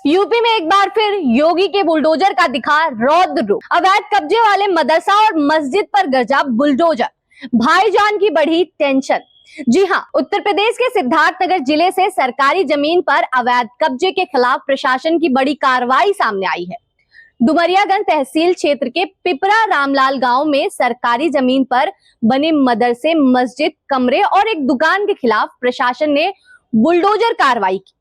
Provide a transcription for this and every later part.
UP में एक बार फिर योगी के बुलडोजर का दिखा रौद्र रूप। अवैध कब्जे वाले मदरसा और मस्जिद पर गरजा बुलडोजर, भाईजान की बढ़ी टेंशन। जी हां, उत्तर प्रदेश के सिद्धार्थनगर जिले से सरकारी जमीन पर अवैध कब्जे के खिलाफ प्रशासन की बड़ी कार्रवाई सामने आई है। डुमरियागंज तहसील क्षेत्र के पिपरा रामलाल गांव में सरकारी जमीन पर बने मदरसे, मस्जिद, कमरे और एक दुकान के खिलाफ प्रशासन ने बुलडोजर कार्रवाई की।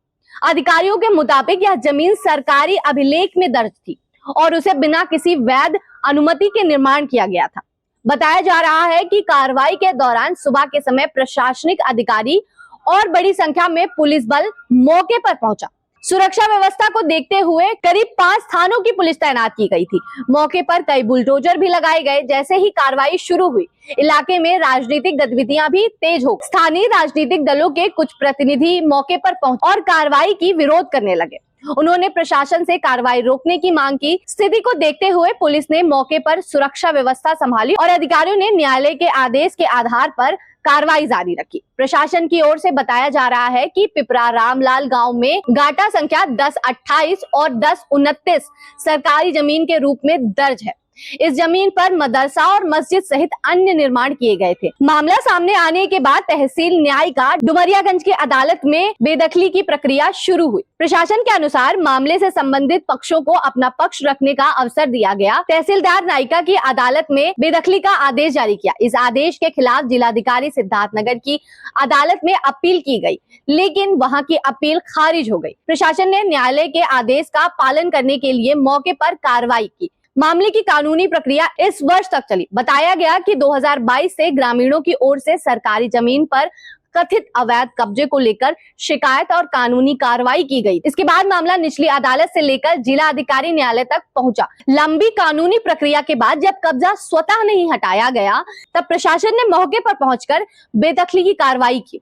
अधिकारियों के मुताबिक यह जमीन सरकारी अभिलेख में दर्ज थी और उसे बिना किसी वैध अनुमति के निर्माण किया गया था। बताया जा रहा है कि कार्रवाई के दौरान सुबह के समय प्रशासनिक अधिकारी और बड़ी संख्या में पुलिस बल मौके पर पहुंचा। सुरक्षा व्यवस्था को देखते हुए करीब 5 थानों की पुलिस तैनात की गई थी। मौके पर कई बुलडोजर भी लगाए गए। जैसे ही कार्रवाई शुरू हुई, इलाके में राजनीतिक गतिविधियां भी तेज हो। स्थानीय राजनीतिक दलों के कुछ प्रतिनिधि मौके पर पहुंचे और कार्रवाई की विरोध करने लगे। उन्होंने प्रशासन से कार्रवाई रोकने की मांग की। स्थिति को देखते हुए पुलिस ने मौके पर सुरक्षा व्यवस्था संभाली और अधिकारियों ने न्यायालय के आदेश के आधार पर कार्रवाई जारी रखी। प्रशासन की ओर से बताया जा रहा है कि पिपरा रामलाल गांव में गाटा संख्या 1028 और 1029 सरकारी जमीन के रूप में दर्ज है। इस जमीन पर मदरसा और मस्जिद सहित अन्य निर्माण किए गए थे। मामला सामने आने के बाद तहसील न्यायिका डुमरियागंज की अदालत में बेदखली की प्रक्रिया शुरू हुई। प्रशासन के अनुसार मामले से संबंधित पक्षों को अपना पक्ष रखने का अवसर दिया गया। तहसीलदार न्यायिका की अदालत में बेदखली का आदेश जारी किया। इस आदेश के खिलाफ जिलाधिकारी सिद्धार्थनगर की अदालत में अपील की गई, लेकिन वहां की अपील खारिज हो गई। प्रशासन ने न्यायालय के आदेश का पालन करने के लिए मौके पर कार्रवाई की। मामले की कानूनी प्रक्रिया इस वर्ष तक चली। बताया गया कि 2022 से ग्रामीणों की ओर से सरकारी जमीन पर कथित अवैध कब्जे को लेकर शिकायत और कानूनी कार्रवाई की गई। इसके बाद मामला निचली अदालत से लेकर जिला अधिकारी न्यायालय तक पहुंचा। लंबी कानूनी प्रक्रिया के बाद जब कब्जा स्वतः नहीं हटाया गया, तब प्रशासन ने मौके पर पहुंचकर बेदखली की कार्रवाई की।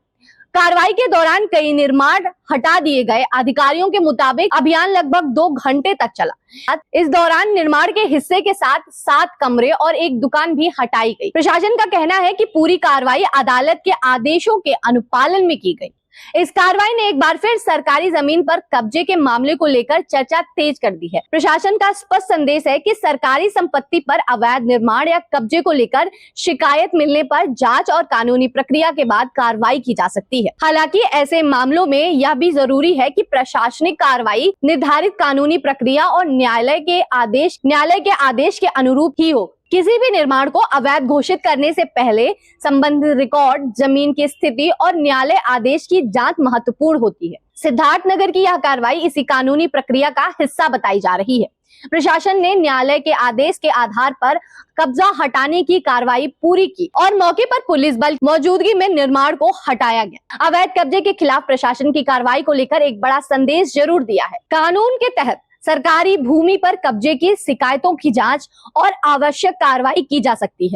कार्रवाई के दौरान कई निर्माण हटा दिए गए। अधिकारियों के मुताबिक अभियान लगभग 2 घंटे तक चला। इस दौरान निर्माण के हिस्से के साथ 7 कमरे और एक दुकान भी हटाई गई। प्रशासन का कहना है कि पूरी कार्रवाई अदालत के आदेशों के अनुपालन में की गई। इस कार्रवाई ने एक बार फिर सरकारी जमीन पर कब्जे के मामले को लेकर चर्चा तेज कर दी है। प्रशासन का स्पष्ट संदेश है कि सरकारी संपत्ति पर अवैध निर्माण या कब्जे को लेकर शिकायत मिलने पर जांच और कानूनी प्रक्रिया के बाद कार्रवाई की जा सकती है। हालांकि ऐसे मामलों में यह भी जरूरी है कि प्रशासनिक कार्रवाई निर्धारित कानूनी प्रक्रिया और न्यायालय के आदेश के अनुरूप ही हो। किसी भी निर्माण को अवैध घोषित करने से पहले संबंधित रिकॉर्ड, जमीन की स्थिति और न्यायालय आदेश की जांच महत्वपूर्ण होती है। सिद्धार्थनगर की यह कार्रवाई इसी कानूनी प्रक्रिया का हिस्सा बताई जा रही है। प्रशासन ने न्यायालय के आदेश के आधार पर कब्जा हटाने की कार्रवाई पूरी की और मौके पर पुलिस बल मौजूदगी में निर्माण को हटाया गया। अवैध कब्जे के खिलाफ प्रशासन की कार्रवाई को लेकर एक बड़ा संदेश जरूर दिया है। कानून के तहत सरकारी भूमि पर कब्जे की शिकायतों की जांच और आवश्यक कार्रवाई की जा सकती है।